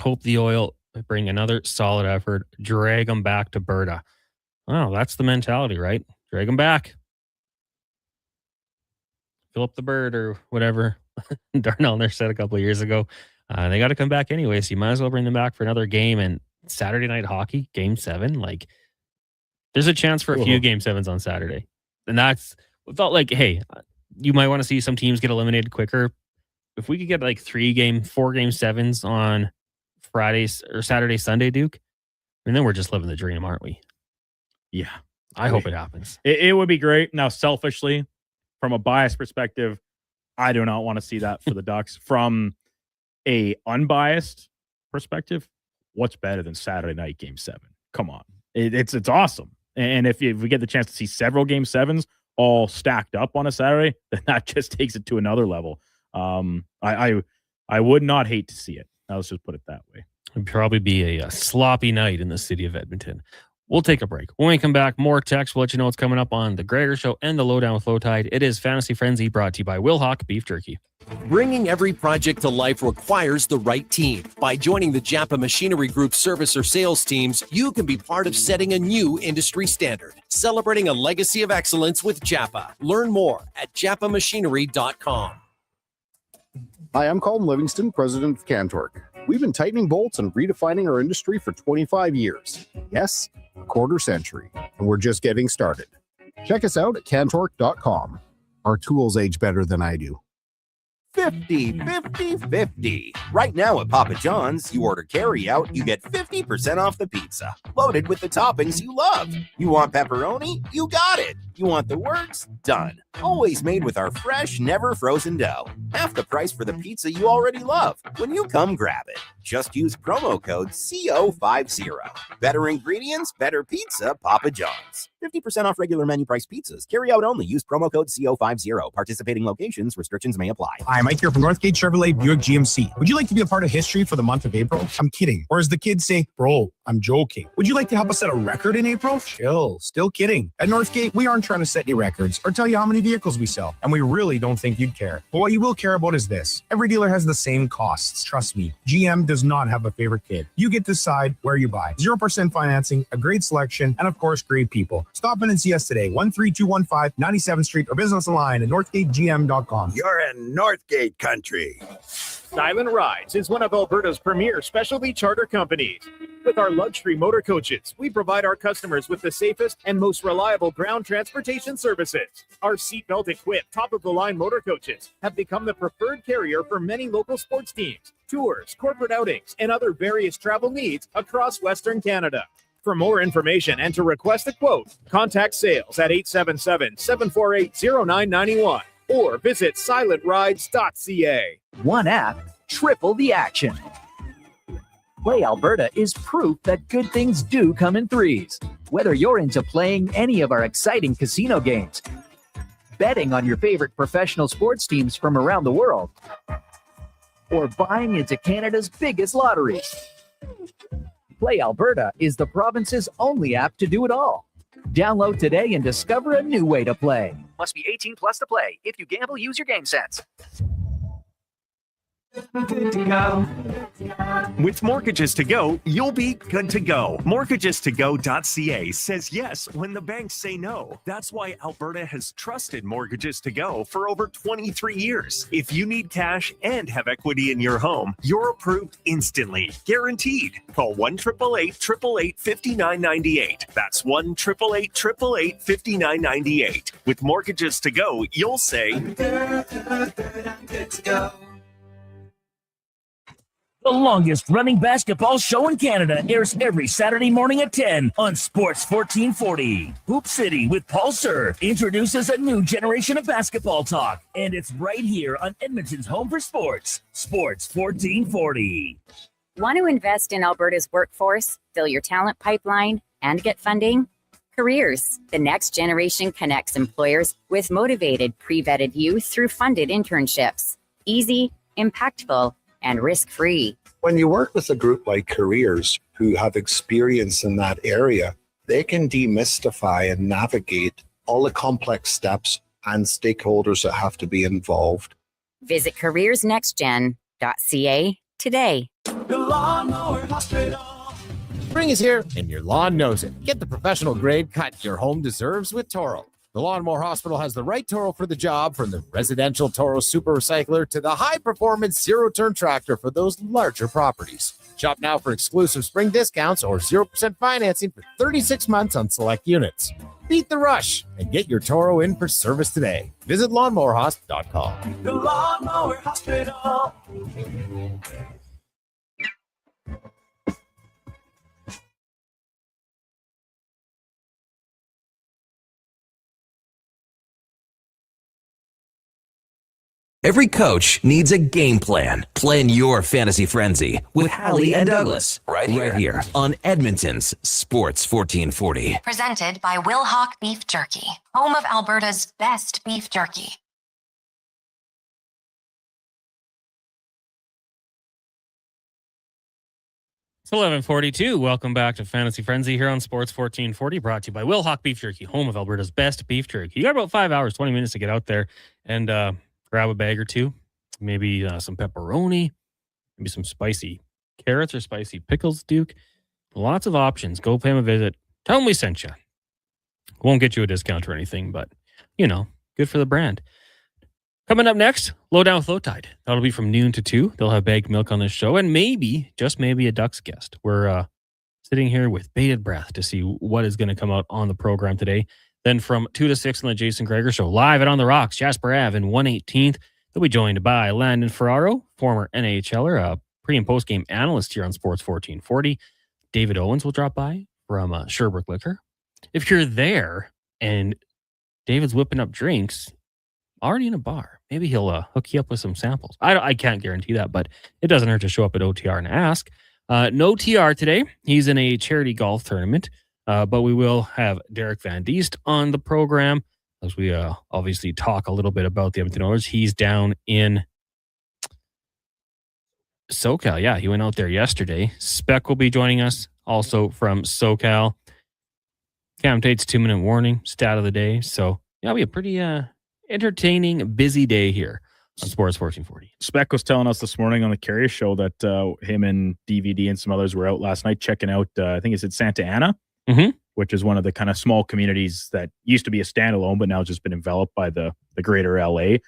Hope the Oil bring another solid effort. Drag them back to Berta. Wow, that's the mentality, right? Drag them back. Fill up the bird or whatever Darnell Nurse said a couple of years ago. They got to come back anyway, so you might as well bring them back for another game. And Saturday night hockey, game 7, like there's a chance for a few game 7s on Saturday. And that's felt like, hey, you might want to see some teams get eliminated quicker. If we could get like 4 game 7s on Fridays or Saturday, Sunday, Duke, and then we're just living the dream, aren't we? Yeah. I hope it happens. It would be great. Now, selfishly, from a biased perspective, I do not want to see that for the Ducks. From a unbiased perspective, what's better than Saturday night game 7? Come on. It's awesome. And if we get the chance to see several game 7s all stacked up on a Saturday, then that just takes it to another level. I would not hate to see it. Let's just put it that way. It'd probably be a sloppy night in the city of Edmonton. We'll take a break. When we come back, more text. We'll let you know what's coming up on The Gregor Show and The Lowdown with Low Tide. It is Fantasy Frenzy, brought to you by Wilhock Beef Jerky. Bringing every project to life requires the right team. By joining the Japa Machinery Group service or sales teams, you can be part of setting a new industry standard. Celebrating a legacy of excellence with Japa. Learn more at japamachinery.com. Hi, I'm Colin Livingston, president of Cantork. We've been tightening bolts and redefining our industry for 25 years. Yes, a quarter century, and we're just getting started. Check us out at cantork.com. Our tools age better than I do. 50-50-50. Right now at Papa John's, you order carry out, you get 50% off the pizza, loaded with the toppings you love. You want pepperoni? You got it. You want the works? Done. Always made with our fresh, never frozen dough. Half the price for the pizza you already love. When you come grab it, just use promo code CO50. Better ingredients, better pizza, Papa John's. 50% off regular menu price pizzas. Carry out only. Use promo code CO50. Participating locations, restrictions may apply. Hi, Mike here from Northgate Chevrolet Buick GMC. Would you like to be a part of history for the month of April? I'm kidding. Or as the kids say, bro, I'm joking. Would you like to help us set a record in April? Chill. Still kidding. At Northgate, we aren't trying to set any records or tell you how many vehicles we sell. And we really don't think you'd care. But what you will care about is this. Every dealer has the same costs. Trust me. GM does not have a favorite kid. You get to decide where you buy. 0% financing, a great selection, and of course, great people. Stop in and see us today. 13215 97th Street or business online at northgategm.com. You're in Northgate country. Silent Rides is one of Alberta's premier specialty charter companies. With our luxury motor coaches, we provide our customers with the safest and most reliable ground transportation services. Our seatbelt equipped, top-of-the-line motor coaches have become the preferred carrier for many local sports teams, tours, corporate outings, and other various travel needs across Western Canada. For more information and to request a quote, contact sales at 877-748-0991 or visit silentrides.ca. One app, triple the action. Play Alberta is proof that good things do come in threes. Whether you're into playing any of our exciting casino games, betting on your favorite professional sports teams from around the world, or buying into Canada's biggest lottery, Play Alberta is the province's only app to do it all. Download today and discover a new way to play. Must be 18 plus to play. If you gamble, use your game sense. Good to go. With Mortgages to Go, you'll be good to go. Mortgagestogo.ca says yes when the banks say no. That's why Alberta has trusted Mortgages to Go for over 23 years. If you need cash and have equity in your home, you're approved instantly. Guaranteed. Call 1-888-888-5998. That's 1-888-888-5998. With Mortgages to Go, you'll say, I'm good to go. The longest running basketball show in Canada airs every Saturday morning at 10 on Sports 1440. Hoop City with Paul Sir introduces a new generation of basketball talk, and it's right here on Edmonton's home for sports, Sports 1440. Want to invest in Alberta's workforce, fill your talent pipeline, and get funding? Careers, the next generation connects employers with motivated, pre-vetted youth through funded internships. Easy, impactful, and risk-free. When you work with a group like Careers who have experience in that area, they can demystify and navigate all the complex steps and stakeholders that have to be involved. Visit careersnextgen.ca today. The Lawnmower Hospital. Spring is here, and your lawn knows it. Get the professional grade cut your home deserves with Toro. The Lawnmower Hospital has the right Toro for the job, from the residential Toro Super Recycler to the high-performance zero-turn tractor for those larger properties. Shop now for exclusive spring discounts or 0% financing for 36 months on select units. Beat the rush and get your Toro in for service today. Visit lawnmowerhosp.com. The Lawnmower Hospital. Every coach needs a game plan. Plan your fantasy frenzy with Halley and Douglas right here on Edmonton's Sports 1440. Presented by Wilhauk Beef Jerky, home of Alberta's best beef jerky. It's 11:42. Welcome back to Fantasy Frenzy here on Sports 1440, brought to you by Wilhauk Beef Jerky, home of Alberta's best beef jerky. You got about 5 hours, 20 minutes to get out there and grab a bag or two, maybe some pepperoni, maybe some spicy carrots or spicy pickles, Duke. Lots of options. Go pay them a visit. Tell them we sent you. Won't get you a discount or anything, but, good for the brand. Coming up next, Low Down with Low Tide. That'll be from noon to 2. They'll have bagged milk on this show, and maybe, just maybe, a Ducks guest. We're sitting here with bated breath to see what is going to come out on the program today. Then from 2 to 6 on the Jason Greger Show, live at On the Rocks, Jasper Ave in 118th. They'll be joined by Landon Ferraro, former NHLer, a pre- and post-game analyst here on Sports 1440. David Owens will drop by from Sherbrooke Liquor. If you're there and David's whipping up drinks already in a bar. Maybe he'll hook you up with some samples. I can't guarantee that, but it doesn't hurt to show up at OTR and ask. No TR today. He's in a charity golf tournament, but we will have Derek Van Diest on the program as we obviously talk a little bit about the Edmonton Oilers. He's down in SoCal. Yeah, he went out there yesterday. Spec will be joining us also from SoCal. Cam Tate's 2-minute warning, stat of the day. So, yeah, it'll be a pretty entertaining, busy day here on Sports 1440. Spec was telling us this morning on the Carrier Show that him and DVD and some others were out last night checking out, I think it's at Santa Ana, which is one of the kind of small communities that used to be a standalone, but now just been enveloped by the greater LA.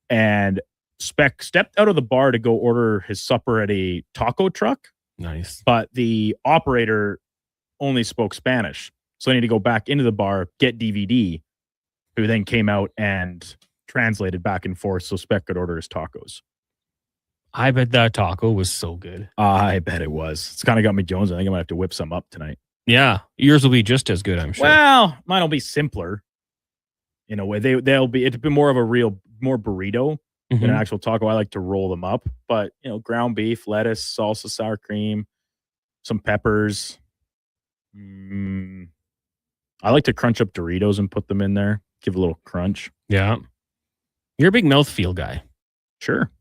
And Spec stepped out of the bar to go order his supper at a taco truck. Nice. But the operator only spoke Spanish. So I need to go back into the bar, get DVD, who then came out and translated back and forth so Spec could order his tacos. I bet that taco was so good. I bet it was. It's kind of got me Jones. I think I might have to whip some up tonight. Yeah. Yours will be just as good, I'm sure. Well, mine will be simpler in a way. It'll be more of a more burrito than an actual taco. I like to roll them up. But, ground beef, lettuce, salsa, sour cream, some peppers. I like to crunch up Doritos and put them in there. Give a little crunch. Yeah. You're a big mouthfeel guy. Sure.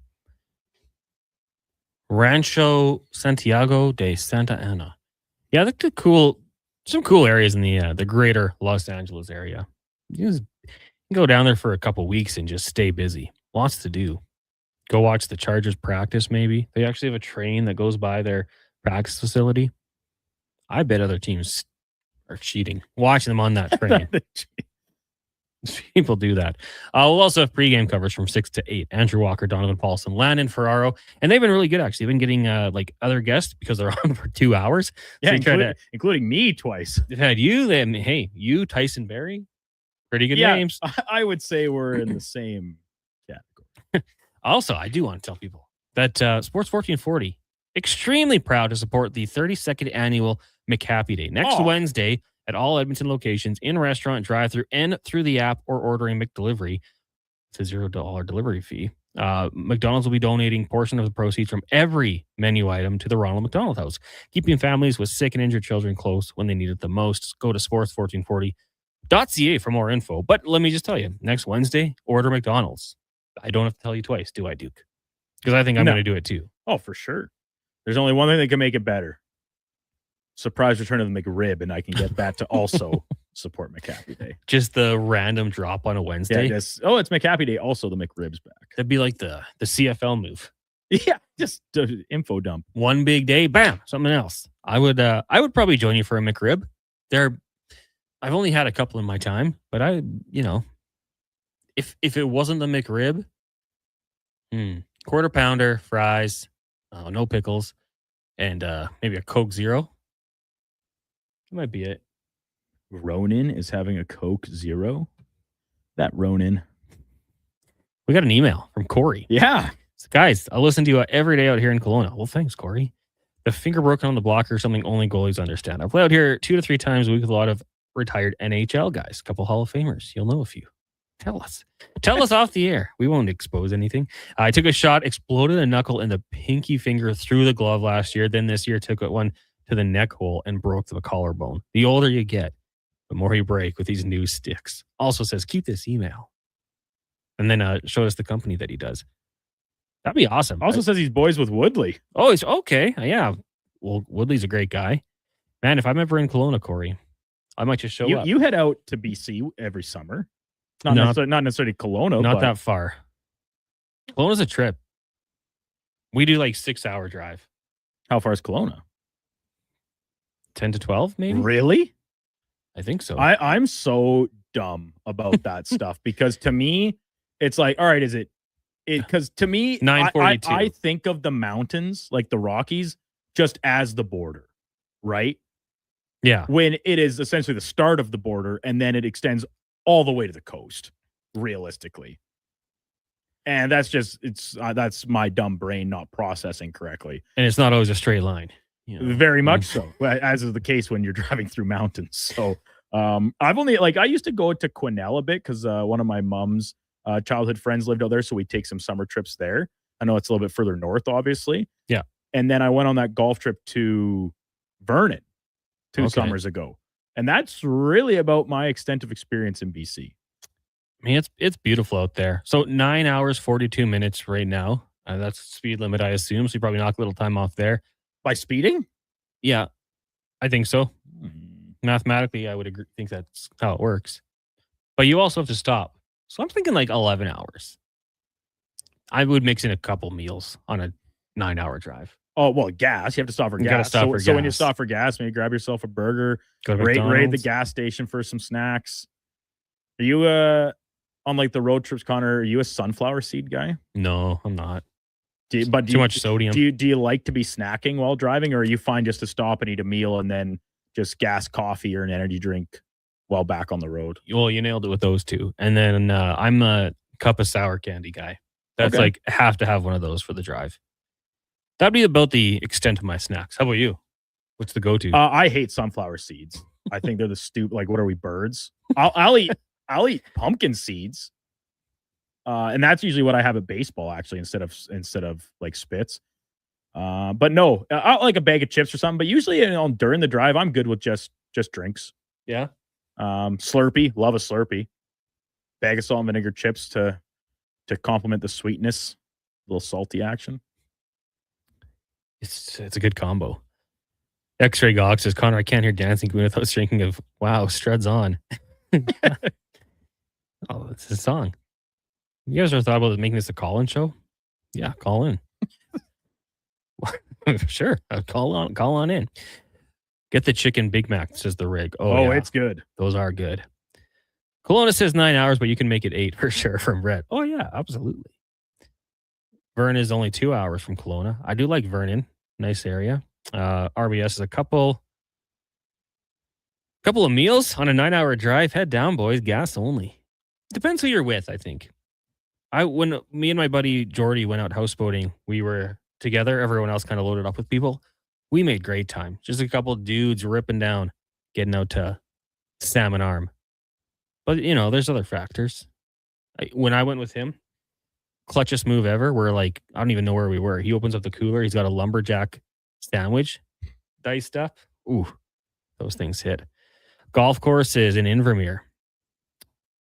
Rancho Santiago de Santa Ana. Yeah, some cool areas in the greater Los Angeles area. You can go down there for a couple weeks and just stay busy. Lots to do. Go watch the Chargers practice, maybe. They actually have a train that goes by their practice facility. I bet other teams are cheating. Watching them on that train. People do that. We'll also have pregame coverage from 6 to 8. Andrew Walker, Donovan Paulson, Landon Ferraro. And they've been really good, actually. They've been getting other guests because they're on for 2 hours. Yeah, so including me twice. They've had you, then, hey, you, Tyson Berry. Pretty good names. I would say we're in the same category. Also, I do want to tell people that Sports 1440, extremely proud to support the 32nd annual McHappy Day. Next Wednesday, at all Edmonton locations, in restaurant, drive-through, and through the app or ordering McDelivery. It's a $0 delivery fee. McDonald's will be donating a portion of the proceeds from every menu item to the Ronald McDonald House, keeping families with sick and injured children close when they need it the most. Go to sports1440.ca for more info. But let me just tell you, next Wednesday, order McDonald's. I don't have to tell you twice, do I, Duke? Because I think I'm going to do it too. Oh, for sure. There's only one thing that can make it better. Surprise return of the McRib, and I can get that to also support McHappy Day. Just the random drop on a Wednesday. Yeah, it's McHappy Day. Also, the McRib's back. That'd be like the CFL move. Yeah, just info dump. One big day, bam, something else. I would probably join you for a McRib. I've only had a couple in my time, but if it wasn't the McRib, quarter pounder, fries, no pickles, and maybe a Coke Zero. That might be it. Ronan is having a Coke Zero. That Ronan. We got an email from Corey. Yeah. So guys, I listen to you every day out here in Kelowna. Well, thanks, Corey. The finger broken on the blocker is something only goalies understand. I play out here 2 to 3 times a week with a lot of retired NHL guys, a couple Hall of Famers. You'll know a few. Tell us off the air. We won't expose anything. I took a shot, exploded a knuckle and the pinky finger through the glove last year. Then this year took one to the neck hole and broke the collarbone. The older you get, the more you break with these new sticks. Also says, keep this email. And then showed us the company that he does. That'd be awesome. Also says he's boys with Woodley. Oh, it's okay. Yeah. Well, Woodley's a great guy. Man, if I'm ever in Kelowna, Corey, I might just show up. You head out to BC every summer. Not necessarily Kelowna. Not that far. Kelowna's a trip. We do like 6-hour drive. How far is Kelowna? 10 to 12, maybe? Really? I think so. I'm so dumb about that stuff because to me, it's like, all right, is it? Because to me, 942. I think of the mountains, like the Rockies, just as the border, right? Yeah. When it is essentially the start of the border and then it extends all the way to the coast, realistically. And that's just, that's my dumb brain not processing correctly. And it's not always a straight line. Very much so, as is the case when you're driving through mountains. So I've only I used to go to Quesnel a bit because one of my mom's childhood friends lived out there, so we'd take some summer trips there. I know it's a little bit further north, obviously. Yeah. And then I went on that golf trip to Vernon 2 summers ago. And that's really about my extent of experience in BC. I mean, it's beautiful out there. So 9 hours, 42 minutes right now. That's the speed limit, I assume. So you probably knock a little time off there. By speeding? Yeah, I think so. Mathematically, I would agree, think that's how it works. But you also have to stop. So I'm thinking like 11 hours. I would mix in a couple meals on a 9-hour drive. Oh, well, gas. You have to stop for gas. Gotta stop for So when you gas. stop for gas, maybe grab yourself a burger, Go to raid the McDonald's. gas station for some snacks. Are you on like the road trips, Connor? Are you a sunflower seed guy? No, I'm not. Too much sodium. Do you like to be snacking while driving, or are you fine just to stop and eat a meal and then just gas coffee or an energy drink while back on the road? Well, you nailed it with those two. And then I'm a cup of sour candy guy. That's Okay. like have to have one of those for the drive. That'd be about the extent of my snacks. How about you? What's the go-to? I hate sunflower seeds. I think they're the stupid. Like, what are we, birds? I'll eat pumpkin seeds, and that's usually what I have at baseball actually instead of like spits. But no, I'll like a bag of chips or something. But usually, during the drive, I'm good with just drinks. Yeah. Slurpee, love a Slurpee. Bag of salt and vinegar chips to complement the sweetness, a little salty action. It's a good combo. X-Ray Gog says, Connor, I can't hear Dancing Queen without thinking of, wow, Strud's on. Oh, it's a song. You guys ever thought about making this a call-in show? Yeah, call in. Sure, call on in. Get the chicken Big Mac, says the rig. Oh, yeah. it's good. Those are good. Kelowna says 9 hours, but you can make it 8 for sure from Brett. Oh, yeah, absolutely. Vernon is only 2 hours from Kelowna. I do like Vernon. Nice area. RBS is a couple of meals on a 9-hour drive. Head down, boys. Gas only. Depends who you're with, I think. When me and my buddy Jordy went out houseboating, we were together. Everyone else kind of loaded up with people. We made great time. Just a couple dudes ripping down, getting out to Salmon Arm. But, there's other factors. When I went with him, clutchest move ever. We're like, I don't even know where we were. He opens up the cooler. He's got a lumberjack sandwich diced up. Ooh, those things hit. Golf course is in Invermere.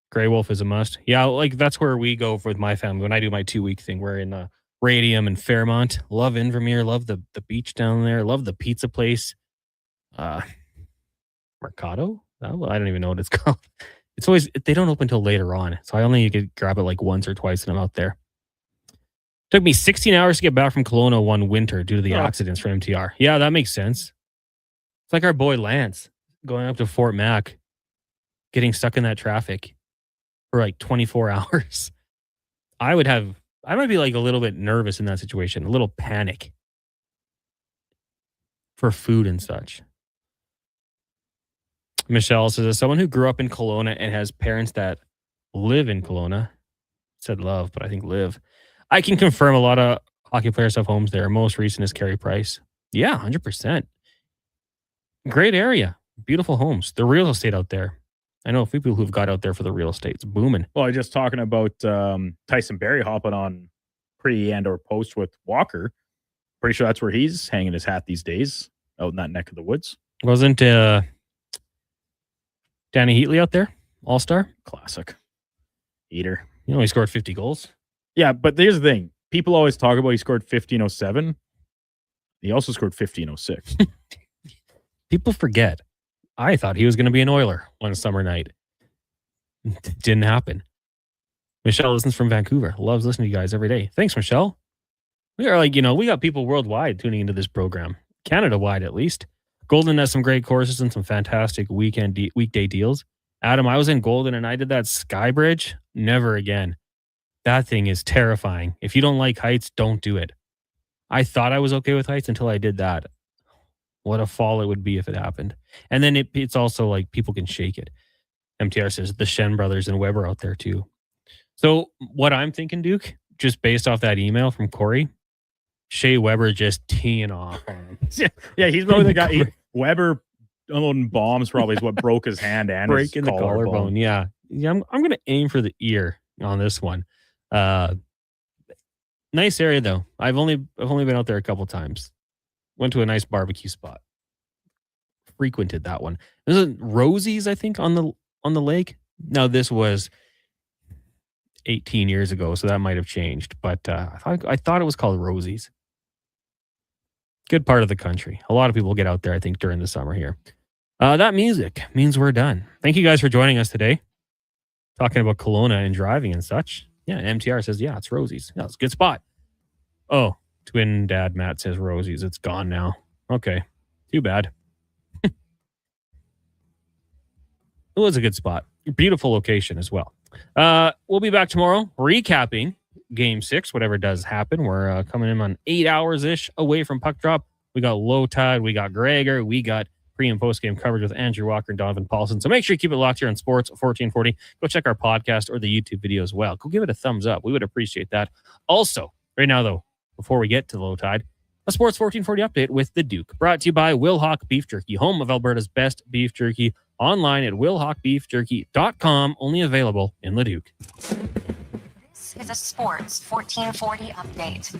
Grey Wolf is a must. Yeah, like that's where we go with my family. When I do my 2-week thing, we're in Radium and Fairmont. Love Invermere. Love the beach down there. Love the pizza place. Mercado? I don't even know what it's called. It's always, they don't open until later on. So I only could grab it like once or twice and I'm out there. Took me 16 hours to get back from Kelowna one winter due to the accidents from MTR. Yeah, that makes sense. It's like our boy Lance going up to Fort Mac, getting stuck in that traffic for like 24 hours. I might be like a little bit nervous in that situation, a little panic for food and such. Michelle says, as someone who grew up in Kelowna and has parents that live in Kelowna, said love, but I think live, I can confirm a lot of hockey players have homes there. Most recent is Carey Price. Yeah, 100%. Great area. Beautiful homes. The real estate out there. I know a few people who've got out there for the real estate. It's booming. Well, I was just talking about Tyson Berry hopping on pre and or post with Walker. Pretty sure that's where he's hanging his hat these days, out in that neck of the woods. Wasn't Danny Heatley out there? All-star? Classic. Eater. He scored 50 goals. Yeah, but here's the thing. People always talk about he scored 1507. He also scored 1506. People forget. I thought he was going to be an Oiler one summer night. Didn't happen. Michelle listens from Vancouver. Loves listening to you guys every day. Thanks, Michelle. We are we got people worldwide tuning into this program. Canada-wide, at least. Golden has some great courses and some fantastic weekday deals. Adam, I was in Golden and I did that Sky Bridge. Never again. That thing is terrifying. If you don't like heights, don't do it. I thought I was okay with heights until I did that. What a fall it would be if it happened. And then it's also like people can shake it. MTR says the Shen brothers and Weber out there too. So what I'm thinking, Duke, just based off that email from Corey, Shea Weber just teeing off. Yeah, he's probably the guy. Weber unloading bombs probably is what broke his hand and breaking his the collarbone. Yeah. I'm going to aim for the ear on this one. Nice area though. I've only been out there a couple times. Went to a nice barbecue spot. Frequented that one. There's a Rosie's, I think, on the lake. Now this was 18 years ago, so that might have changed. But I thought it was called Rosie's. Good part of the country. A lot of people get out there, I think, during the summer here. That music means we're done. Thank you guys for joining us today. Talking about Kelowna and driving and such. Yeah, MTR says, yeah, it's Rosie's. Yeah, it's a good spot. Oh, twin dad Matt says Rosie's. It's gone now. Okay, too bad. It was a good spot. Beautiful location as well. We'll be back tomorrow recapping Game 6, whatever does happen. We're coming in on 8 hours-ish away from puck drop. We got Low Tide. We got Gregor. We got pre- and post-game coverage with Andrew Walker and Donovan Paulson. So make sure you keep it locked here on Sports 1440. Go check our podcast or the YouTube video as well. Go give it a thumbs up. We would appreciate that. Also, right now, though, before we get to Low Tide, a Sports 1440 update with the Duke. Brought to you by Wilhauk Beef Jerky, home of Alberta's best beef jerky. Online at wilhaukbeefjerky.com. Only available in Leduc. This is a Sports 1440 update.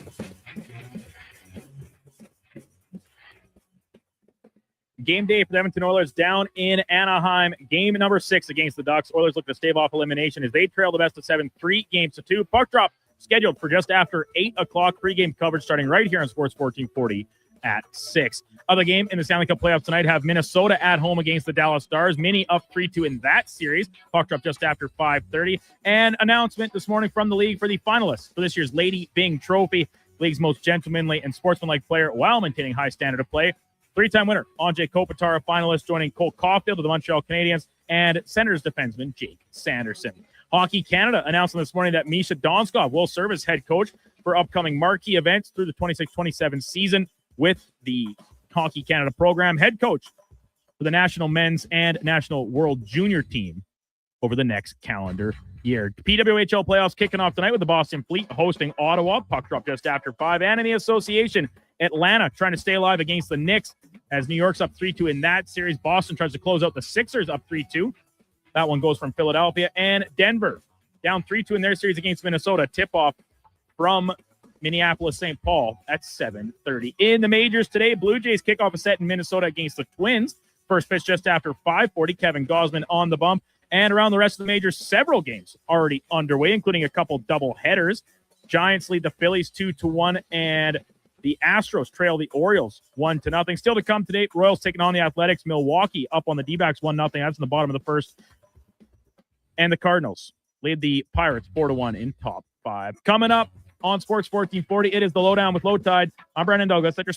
Game day for the Edmonton Oilers down in Anaheim. Game number 6 against the Ducks. Oilers look to stave off elimination as they trail the best of 7, 3-2. Puck drop scheduled for just after 8 o'clock. Pregame coverage starting right here on Sports 1440 at 6. Other game in the Stanley Cup playoffs tonight have Minnesota at home against the Dallas Stars. Mini up 3-2 in that series. Puck drop just after 5:30. And announcement this morning from the league for the finalists for this year's Lady Byng Trophy. League's most gentlemanly and sportsmanlike player while maintaining high standard of play. 3-time winner Andrzej Kopitar, finalist, joining Cole Caulfield of the Montreal Canadiens and Senators defenseman Jake Sanderson. Hockey Canada announcing this morning that Misha Donskov will serve as head coach for upcoming marquee events through the 26-27 season with the Hockey Canada program. Head coach for the national men's and national world junior team over the next calendar year. PWHL playoffs kicking off tonight with the Boston Fleet hosting Ottawa. Puck drop just after 5. And in the association, Atlanta trying to stay alive against the Knicks as New York's up 3-2 in that series. Boston tries to close out the Sixers up 3-2. That one goes from Philadelphia. And Denver down 3-2 in their series against Minnesota. Tip-off from Minneapolis-St. Paul at 7:30. In the majors today, Blue Jays kick off a set in Minnesota against the Twins. First pitch just after 5:40. Kevin Gausman on the bump. And around the rest of the majors, several games already underway, including a couple double headers. Giants lead the Phillies 2-1, and the Astros trail the Orioles 1-0. Still to come today, Royals taking on the Athletics. Milwaukee up on the D-backs 1-0. That's in the bottom of the first. And the Cardinals lead the Pirates 4-1 in top 5. Coming up on Sports 1440, it is the Lowdown with Low Tide. I'm Brandon Douglas at your